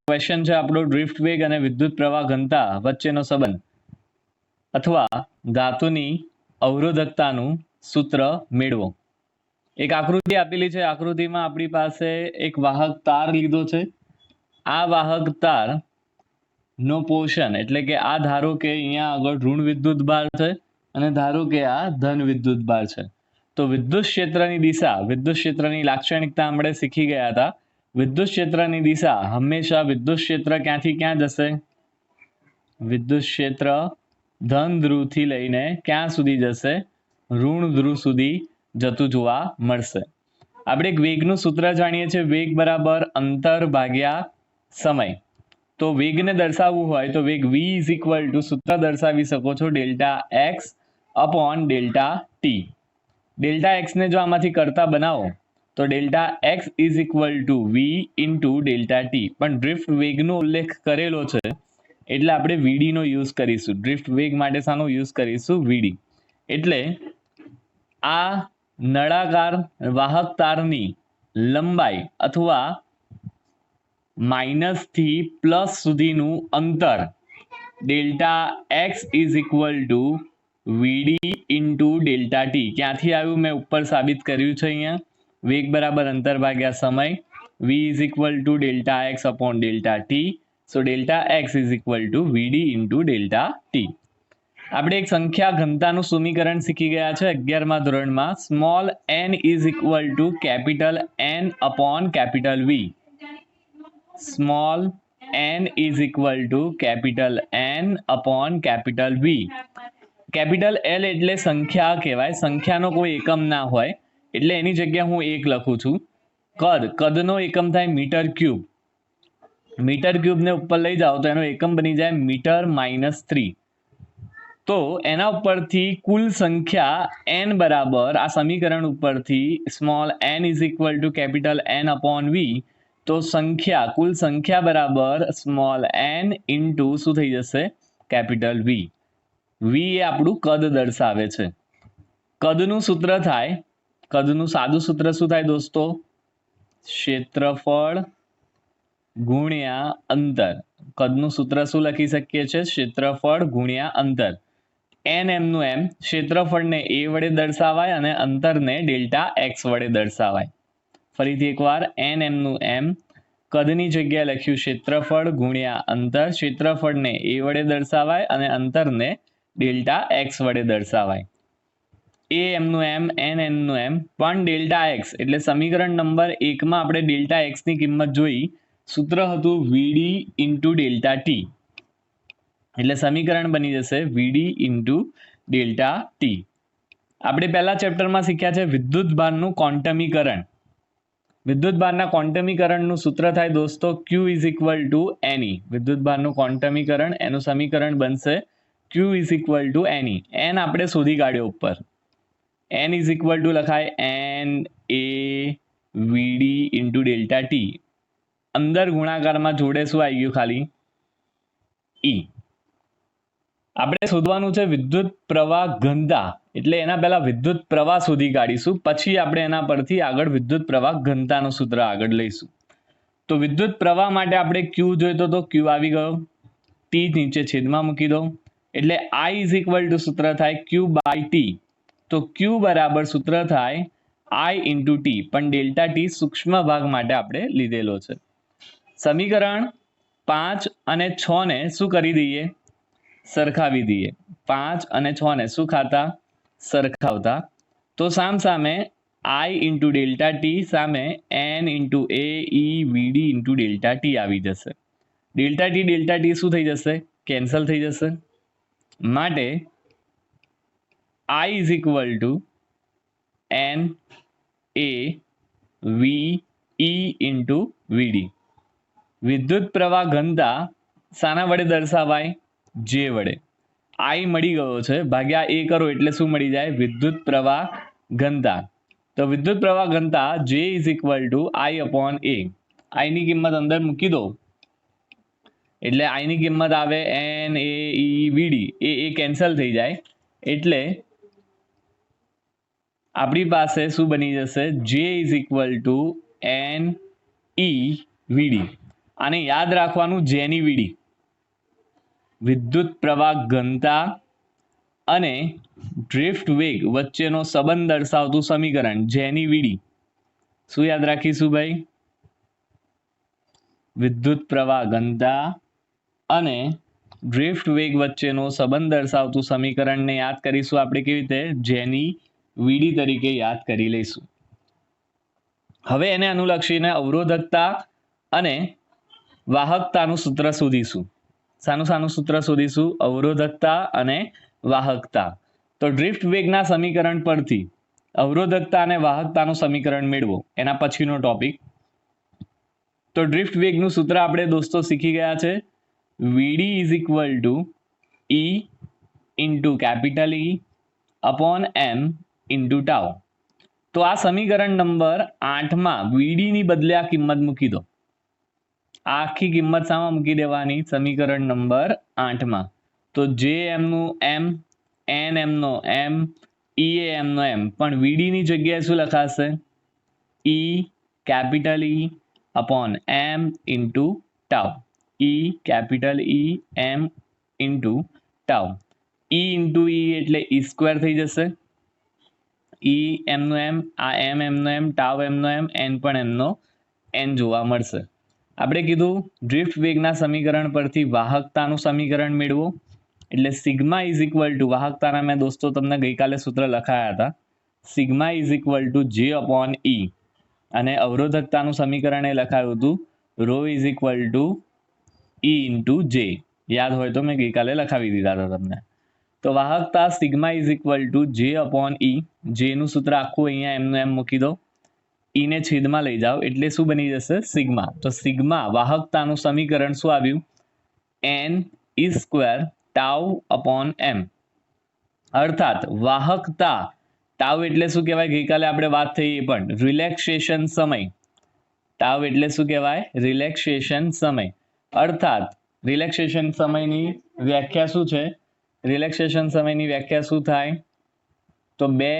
Question છે આપણો drift વેગ અને વિદ્યુત પ્રવાહ ઘનતા વચ્ચેનો સંબંધ અથવા ધાતુની અવરોધકતાનું સૂત્ર મેળવો। એક આકૃતિ આપેલી છે। આકૃતિમાં આપણી પાસે એક વાહક તાર લીધો છે। આ વાહક તાર નો પોર્શન એટલે કે આ ધારો કે અહીંયા આગળ ઋણ વિદ્યુત ભાર છે અને ધારો કે આ ધન વિદ્યુત ભાર છે। તો વિદ્યુત ક્ષેત્રની દિશા, વિદ્યુત ક્ષેત્રની લાક્ષણિકતા આપણે શીખી ગયા હતા। વિદ્યુત ક્ષેત્રની દિશા હંમેશા વિદ્યુત ક્ષેત્ર ક્યાંથી ક્યાં જશે? વિદ્યુત ક્ષેત્ર ધન ધ્રુવથી લઈને ક્યાં સુધી જશે? ઋણ ધ્રુવ સુધી જતું જોવા મળશે। આપણે એક વેગનું સૂત્ર જાણીએ છીએ, વેગ બરાબર અંતર ભાગ્યા સમય। તો વેગને દર્શાવવું હોય તો વેગ v ઇઝ ઇક્વલ ટુ સૂત્ર દર્શાવી શકો છો delta x upon delta t. Delta એક્સને જો આમાંથી કરતા બનાવો તો delta x is equal to v into delta t, પણ ડ્રિફ્ટ વેગનો ઉલ્લેખ કરેલો છે એટલે આપણે વીડીનો યુઝ કરીશું। ડ્રિફ્ટ વેગ માટે શાનો યુઝ કરીશું? વીડી। એટલે આ નળાકાર વાહક તારની લંબાઈ અથવા માઇનસ થી પ્લસ સુધીનું અંતર delta x is equal to VD into delta T ક્યાંથી આવ્યું? મેં ઉપર સાબિત કર્યું છે અહીંયા, વેગ બરાબર અંતર ભાગ્યા સમય, v is equal to delta x upon delta T. So delta x is equal to VD into delta T. આપણે એક સંખ્યા ઘનતાનું સમીકરણ શીખી ગયા છે 11મા ધોરણમાં। Small n is equal to capital n upon capital V. Small n is equal to capital n upon capital V. Capital L એટલે સંખ્યા કહેવાય, સંખ્યાનો કોઈ એકમ ના હોય એટલે એની જગ્યાએ હું 1 લખું છું। કદનો એકમ થાય મીટર ક્યુબ। મીટર ક્યુબને ઉપર લઈ જાઓ તો એનો એકમ બની જાય મીટર -3। તો એના ઉપરથી કુલ સંખ્યા n બરાબર આ સમીકરણ ઉપરથી small n is equal to capital n upon v, તો સંખ્યા કુલ સંખ્યા બરાબર સ્મોલ n ઇન્ટુ શું થઈ જશે? કેપિટલ વી। વી એ આપણું કદ દર્શાવે છે। કદનું સૂત્ર થાય, કદનું સાદું સૂત્ર શું થાય દોસ્તો? ક્ષેત્રફળ ગુણ્યા અંતર। કદનું સૂત્ર શું લખી શકીએ છીએ? ક્ષેત્રફળ ગુણ્યા અંતર। n એમનું એમ, ક્ષેત્રફળને a વડે દર્શાવાય અને અંતરને ડેલ્ટા એક્સ વડે દર્શાવાય। ફરીથી એકવાર, n એમનું એમ, કદની જગ્યાએ લખ્યું ક્ષેત્રફળ ગુણ્યા અંતર। ક્ષેત્રફળને a વડે દર્શાવાય અને અંતરને ડેલ્ટા એક્સ વડે દર્શાવાય। a એમનું એમ, n એમનું એમ, પણ ડેલ્ટા એક્સ એટલે સમીકરણ નંબર 1માં આપણે ડેલ્ટા એક્સની કિંમત જોઈ, સૂત્ર હતું વીડી ઇન્ટુ ડેલ્ટા ટી, એટલે સમીકરણ બની જશે વીડી ઇન્ટુ ડેલ્ટા ટી। આપણે પહેલા ચેપ્ટરમાં શીખ્યા છે વિદ્યુત ભારનું ક્વોન્ટમીકરણ। વિદ્યુત ભારના ક્વોન્ટમીકરણનું સૂત્ર થાય દોસ્તો q is equal two ne। વિદ્યુત ભારનું ક્વોન્ટમીકરણ એનું સમીકરણ બનશે q is equal two ne। n આપણે શોધી કાઢ્યો ઉપર, n ઇઝ ઇક્વલ ટુ લખાય n a VD into delta T. અંદર ગુણાકારમાં જોડે શું આવી ગયું? ખાલી e। આપણે શોધવાનું છે વિદ્યુત પ્રવાહ ઘનતા, એટલે એના પહેલા વિદ્યુત પ્રવાહ શોધી કાઢીશું, પછી આપણે એના પરથી આગળ વિદ્યુત પ્રવાહ ઘનતાનું સૂત્ર આગળ લઈશું। તો વિદ્યુત પ્રવાહ માટે આપણે q જોઈતો તો q આવી ગયો, t નીચે છેદમાં મૂકી દો એટલે i ઇઝ ઇક્વલ ટુ સૂત્ર થાય q બાય ટી। તો q બરાબર સૂત્ર થાય i ઇન્ટુ ટી, પણ ડેલ્ટા ટી સૂક્ષ્મ ભાગ માટે આપણે લીધેલો છે। સમીકરણ 5 અને 6 ને શું કરી દઈએ? સરખાવી દઈએ। 5 અને 6 ને શું ખાતા? સરખાવતા। તો સામે i ઇન્ટુ ડેલ્ટા ટી સામે n into a e VD into delta T આવી જશે। ડેલ્ટા ટી શું થઈ જશે? કેન્સલ થઈ જશે। માટે i is equal to n a v e into v d. વિદ્યુત પ્રવાહ ઘનતા શાના વડે દર્શાવાય? j વડે। i મળી ગયો છે, ભાગ્યા a કરો એટલે શું મળી જાય? વિદ્યુત પ્રવાહ ઘનતા। તો વિદ્યુત પ્રવાહ ઘનતા j is equal two i upon a। i ની કિંમત અંદર મૂકી દો એટલે i ની કિંમત આવે n a e VD, A cancel થઈ જાય એટલે આપણી પાસે શું બની જશે? j is equal to n e વીડી। આને યાદ રાખવાનું, જેની વીડી, વિદ્યુત પ્રવાહ ઘનતા અને ડ્રિફ્ટ વેગ વચ્ચેનો સંબંધ દર્શાવતું સમીકરણ, જેની વીડી. શું યાદ રાખીશું ભાઈ? વિદ્યુત પ્રવાહ ઘનતા અને ડ્રિફ્ટ વેગ વચ્ચેનો સંબંધ દર્શાવતું સમીકરણને યાદ કરીશું આપણે કેવી રીતે? જેની વીડી તરીકે યાદ કરી લઈશું. હવે એને અનુલક્ષીને અવરોધકતા અને વાહકતાનું સૂત્ર શોધીશું. શાનું સૂત્ર શોધીશું? અવરોધકતા અને વાહકતા. તો ડ્રિફ્ટ વેગના સમીકરણ પરથી અવરોધકતા અને વાહકતાનું સમીકરણ મેળવો, એના પછીનો ટોપિક. તો ડ્રિફ્ટ વેગનું સૂત્ર આપણે દોસ્તો શીખી ગયા છે. V d is equal to E into capital e upon m into tau. તો આ સમીકરણ નંબર 8માં વીડીની બદલે આ કિંમત મૂકી દો. આ આખી કિંમત શામાં મૂકી દેવાની? સમીકરણ નંબર 8માં. તો જે એમનું એમ, એન એમનો એમ, ઈ એ એમનો એમ, પણ વીડીની જગ્યાએ શું લખાશે? ઈ capital e upon m into tau. ઈ કેપિટલ ઈ એમ ઇન્ટુ ટાઉ. ઈ ઇન્ટુ ઈ એટલે ઈ સ્ક્વેર થઈ જશે. ઈ એમનો એમ, આ એમ એમનો એમ, ટાઉ એમનો એમ, એન પણ એમનો એન જોવા મળશે. આપણે કીધું ડ્રિફ્ટ વેગના સમીકરણ પરથી વાહકતાનું સમીકરણ મેળવો. એટલે સિગ્મા ઇઝ ઇક્વલ ટુ, વાહકતાના મેં દોસ્તો તમને ગઈકાલે સૂત્ર લખાયા હતા. Sigma is equal to J upon E. અને અવરોધકતાનું સમીકરણ એ લખાયું હતું rho is equal to E into J. યાદ હોય તો મેં ગઈકાલે લખાવી દીધા હતા તમને. તો વાહકતા sigma is equal to J upon ઈ. જેનું સૂત્ર આખું અહીંયા એમનું એમ મૂકી દો. ઈને છેદમાં લઈ જાઓ એટલે શું બની જશે? સિગ્મા. તો સિગ્મા વાહકતાનું સમીકરણ શું આવ્યું? N e square tau upon m. અર્થાત વાહકતા ટાઉ એટલે શું કહેવાય? ગઈકાલે આપણે વાત થઈ એ પણ, રિલેક્સેશન સમય. ટાઉ એટલે શું કહેવાય? રિલેક્સેશન સમય. અર્થાત રિલેક્સેશન સમયની વ્યાખ્યા શું છે? રિલેક્સેશન સમયની વ્યાખ્યા શું થાય? તો બે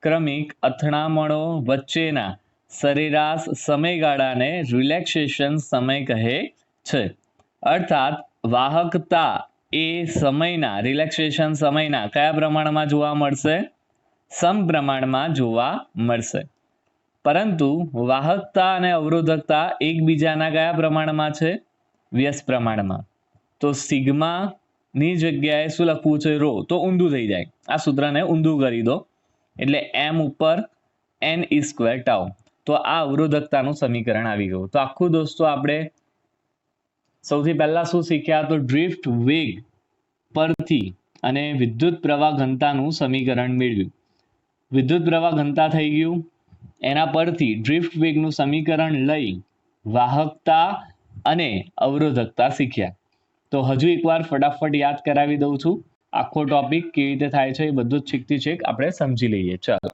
ક્રમિક અથડામણો વચ્ચેના સરેરાશ સમયગાળાને રિલેક્સેશન સમય કહે છે. અર્થાત વાહકતા એ સમયના, રિલેક્સેશન સમયના કયા પ્રમાણમાં જોવા મળશે? સમપ્રમાણમાં જોવા મળશે. પરંતુ વાહકતા અને અવરોધકતા એકબીજાના કયા પ્રમાણમાં છે? વ્યસ્ત પ્રમાણમાં. તો સિગ્માની જગ્યાએ શું લખવું છે? રો. તો ઊંધું થઈ જાય. આ સૂત્રને ઊંધું કરી દો એટલે એમ ઉપર એન ઈ સ્ક્વેર ટાઉ. તો આ અવરોધકતાનું સમીકરણ આવી ગયું. તો આખું દોસ્તો આપણે સૌથી પહેલા શું શીખ્યા? તો ડ્રિફ્ટ વેગ પરથી અને વિદ્યુત પ્રવાહ ઘનતાનું સમીકરણ મેળવ્યું. વિદ્યુત પ્રવાહ ઘનતા થઈ ગયું. એના પરથી ડ્રિફ્ટ વેગનું સમીકરણ લઈ વાહકતા અને અવરોધકતા શીખ્યા. તો હજુ એકવાર ફટાફટ યાદ કરાવી દઉં છું. આખો ટોપિક કેવી રીતે થાય છે એ બધું જ છેકથી છેક આપણે સમજી લઈએ. ચાલો,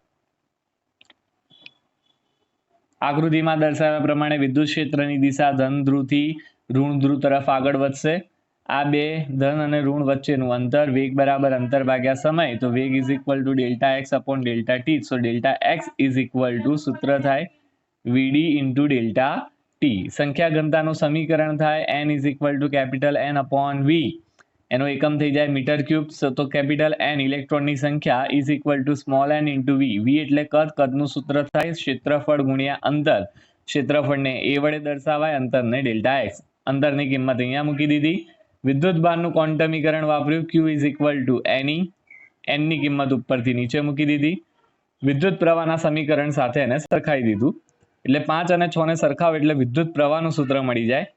આકૃતિમાં દર્શાવ્યા પ્રમાણે વિદ્યુત ક્ષેત્રની દિશા ધન ધ્રુવથી ઋણ ધ્રુવ તરફ આગળ વધશે. આ બે ધન અને ઋણ વચ્ચેનું અંતર વેગ બરાબર અંતર ભાગ્યા સમય. તો વેગ is equal to delta x upon delta T. So delta x is equal two સૂત્ર થાય વીડી ઇન્ટુ ડેલ્ટા ટી. સંખ્યા ઘનતાનું સમીકરણ થાય n is equal to capital n upon v. એનો એકમ થઈ જાય મીટર ક્યુબ. તો કેપિટલ એન ઇલેક્ટ્રોનની સંખ્યા is equal to small n into v. V એટલે કદ. કદનું સૂત્ર થાય ક્ષેત્રફળ ગુણ્યા અંતર. ક્ષેત્રફળને એ વડે દર્શાવાય, અંતરને ડેલ્ટા એક્સ. અંતરની કિંમત અહીંયા મૂકી દીધી. વિદ્યુત ભારનું ક્વોન્ટમીકરણ વાપર્યું. ક્યુ ઇઝ ઇક્વલ ટુ એનઈ. એનની કિંમત ઉપરથી નીચે મૂકી દીધી. વિદ્યુત પ્રવાહના સમીકરણ સાથે એને સરખાઈ દીધું. એટલે 5 અને 6 ને સરખાવ એટલે વિદ્યુત પ્રવાહનું સૂત્ર મળી જાય.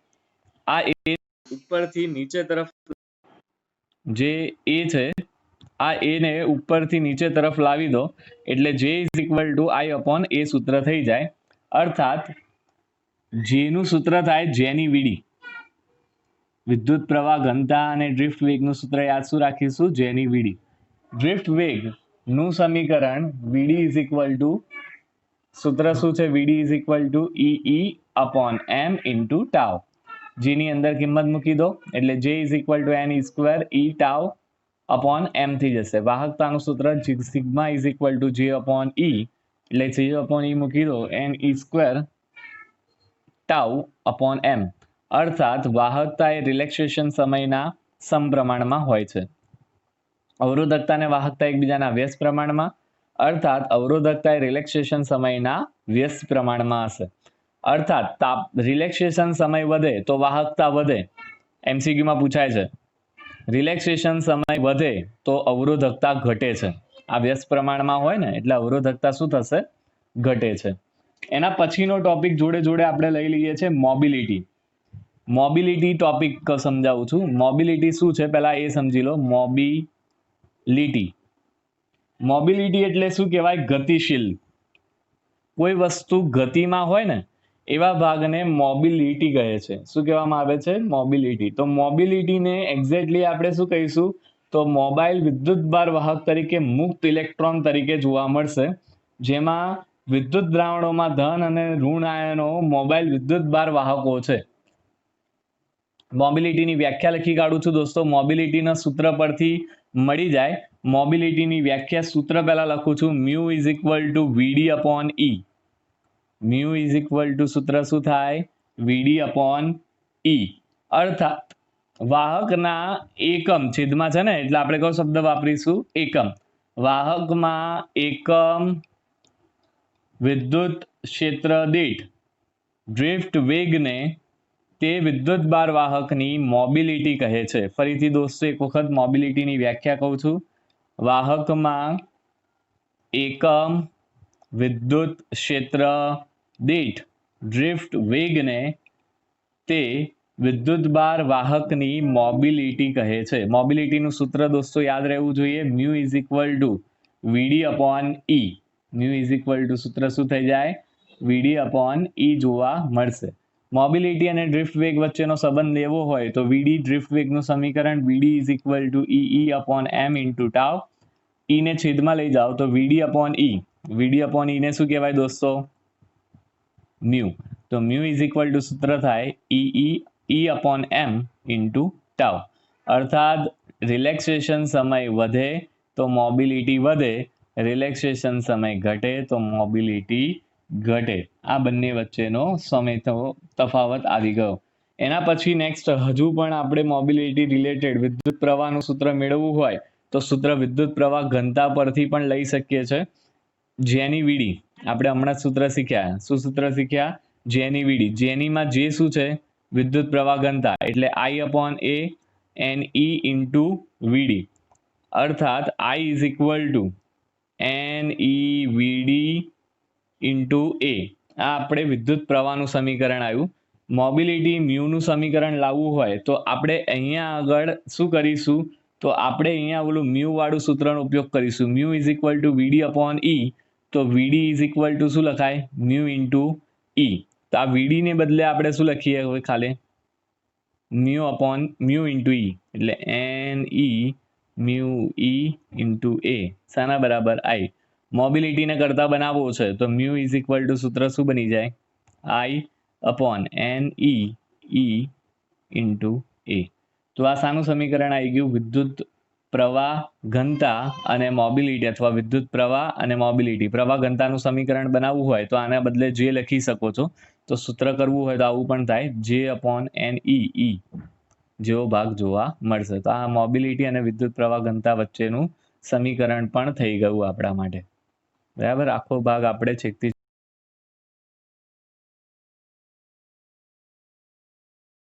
આ એ ઉપરથી નીચે તરફ જે એ છે, આ એ ને ઉપરથી નીચે તરફ લાવી દો એટલે J is equal to I upon A સૂત્ર થઈ જાય. અર્થાત જેનું સૂત્ર થાય જેની વીડી. વિદ્યુત પ્રવાહ ઘનતા અને ડ્રિફ્ટ વેગનું સૂત્ર યાદ શું રાખીશું? જેની વીડી. ડ્રિફ્ટ વેગનું સમીકરણ વીડી ઇઝ ઇક્વલ ટુ, સૂત્ર શું છે? V d is equal to e upon m into tau. જેની અંદર કિંમત મૂકી દો એટલે J is equal to n e square e tau upon m થઈ જશે. વાહકતાનું સૂત્ર sigma is equal to J upon e. એટલે જે અપોન ઈ મૂકી દો n e square tau upon m. અર્થાત વાહકતા એ રિલેક્સેશન સમયના સમપ્રમાણમાં હોય છે. અવરોધકતા અને વાહકતા એકબીજાના વ્યસ્ત પ્રમાણમાં, અર્થાત અવરોધકતા એ રિલેક્સેશન સમયના વ્યસ્ત પ્રમાણમાં હશે. અર્થાત રિલેક્સેશન સમય વધે તો વાહકતા વધે. એમસીક્યુમાં પૂછાય છે. રિલેક્સેશન સમય વધે તો અવરોધકતા ઘટે છે. આ વ્યસ્ત પ્રમાણમાં હોય ને એટલે અવરોધકતા શું થશે? ઘટે છે. એના પછીનો ટોપિક જોડે જોડે આપણે લઈ લઈએ છીએ મોબિલિટી. મોબિલિટી ટોપિક સમજાવું છું. મોબિલિટી શું છે પહેલા એ સમજી લો. મોબિલિટી એટલે શું કહેવાય? ગતિશીલ. કોઈ વસ્તુ ગતિમાં હોય ને એવા ભાગને મોબિલિટી કહે છે. શું કહેવામાં આવે છે? મોબિલિટી. તો મોબિલિટીને એક્ઝેક્ટલી આપણે શું કહીશું? તો મોબાઈલ વિદ્યુતભાર વાહક તરીકે મુક્ત ઇલેક્ટ્રોન તરીકે જોવા મળશે, જેમાં વિદ્યુત દ્રાવણોમાં ધન અને ઋણ આયનો મોબાઈલ વિદ્યુતભાર વાહકો છે. મોબિલિટીની વ્યાખ્યા લખી કાઢું છું દોસ્તો. મોબિલિટીના સૂત્ર પરથી મળી જાય. મોબિલિટીની વ્યાખ્યા સૂત્ર પહેલા લખું છું. Mu is equal to v d upon E. Mu is equal two સૂત્ર શું થાય? વીડી અપોન ઈ. અર્થાત વાહકના એકમ છેદમાં છે ને એટલે આપણે કયો શબ્દ વાપરીશું? એકમ. વાહકમાં એકમ વિદ્યુત ક્ષેત્ર દીઠ ડ્રિફ્ટ વેગને તે વિદ્યુતભાર વાહકની મોબિલિટી કહે છે. ફરીથી દોસ્તો એક વખત મોબિલિટીની વ્યાખ્યા કહું છું. વાહકમાં એકમ વિદ્યુત ક્ષેત્ર દીઠ ડ્રિફ્ટ વેગને તે વિદ્યુતભાર વાહકની મોબિલિટી કહે છે. મોબિલિટીનું સૂત્ર દોસ્તો યાદ રહેવું જોઈએ. Mu is equal to v d upon E. Mu is equal two સૂત્ર શું થઈ જાય? વીડી અપોન ઈ જોવા મળશે. મોબિલિટી અને ડ્રિફ્ટ વેગ વચ્ચેનો સંબંધ લેવો હોય તો વીડી ડ્રિફ્ટ વેગનું સમીકરણ v d is equal to e upon m into tau. ઈને છેદમાં લઈ જાઓ તો વીડી અપોન ઈ. વીડી અપોન ઈને શું કહેવાય દોસ્તો? મ્યુ. તો મ્યુ ઇઝ ઇક્વલ ટુ સૂત્ર થાય ઈ અપોન એમ ઇન્ટુ ટાઉ. અર્થાત રિલેક્સેશન સમય વધે તો મોબિલિટી વધે, રિલેક્સેશન સમય ઘટે તો મોબિલિટી ઘટે. આ બંને વચ્ચેનો તફાવત આવી ગયો. એના પછી નેક્સ્ટ હજુ પણ આપણે મોબિલિટી રિલેટેડ વિદ્યુત પ્રવાહનું સૂત્ર મેળવવું હોય તો સૂત્ર વિદ્યુત પ્રવાહ ઘનતા પરથી પણ લઈ શકીએ છીએ. જેની વીડી આપણે હમણાં સૂત્ર શીખ્યા. શું સૂત્ર શીખ્યા? જેની વીડી. જેનીમાં જે શું છે? વિદ્યુત પ્રવાહ ઘનતા એટલે I upon A n e into v d. અર્થાત I is equal to n e v d into A. આ આપણે વિદ્યુત પ્રવાહનું સમીકરણ આવ્યું. મોબિલિટી મ્યુનું સમીકરણ લાવવું હોય તો આપણે અહીંયા આગળ શું કરીશું? તો આપણે અહીંયા ઓલું મ્યુ વાળું સૂત્રનો ઉપયોગ કરીશું. Mu is equal to v d upon e. તો વીડી ઇઝ ઇક્વલ ટુ શું લખાય? Mu into e. તો આ વીડીને બદલે આપણે શું લખીએ હવે? ખાલી મ્યુ ઇન્ટુ ઈ એટલે n e mu e into A. શાના બરાબર? આઈ. મોબિલિટીને કરતા બનાવવો છે તો મ્યુ ઇઝ ઇક્વલ ટુ સૂત્ર શું બની જાય? I upon n e into A. તો આ શાનું સમીકરણ આવી ગયું? વિદ્યુત પ્રવાહ ઘનતા અને મોબિલિટી, અથવા વિદ્યુત પ્રવાહ અને મોબિલિટી. પ્રવાહ ઘનતાનું સમીકરણ બનાવવું હોય તો આના બદલે જે લખી શકો છો. તો સૂત્ર કરવું હોય તો આવું પણ થાય. જે અપોન એન ઈ જેવો ભાગ જોવા મળશે. તો આ મોબિલિટી અને વિદ્યુત પ્રવાહ ઘનતા વચ્ચેનું સમીકરણ પણ થઈ ગયું આપણા માટે. બરાબર. આખો ભાગ આપણે છેકથી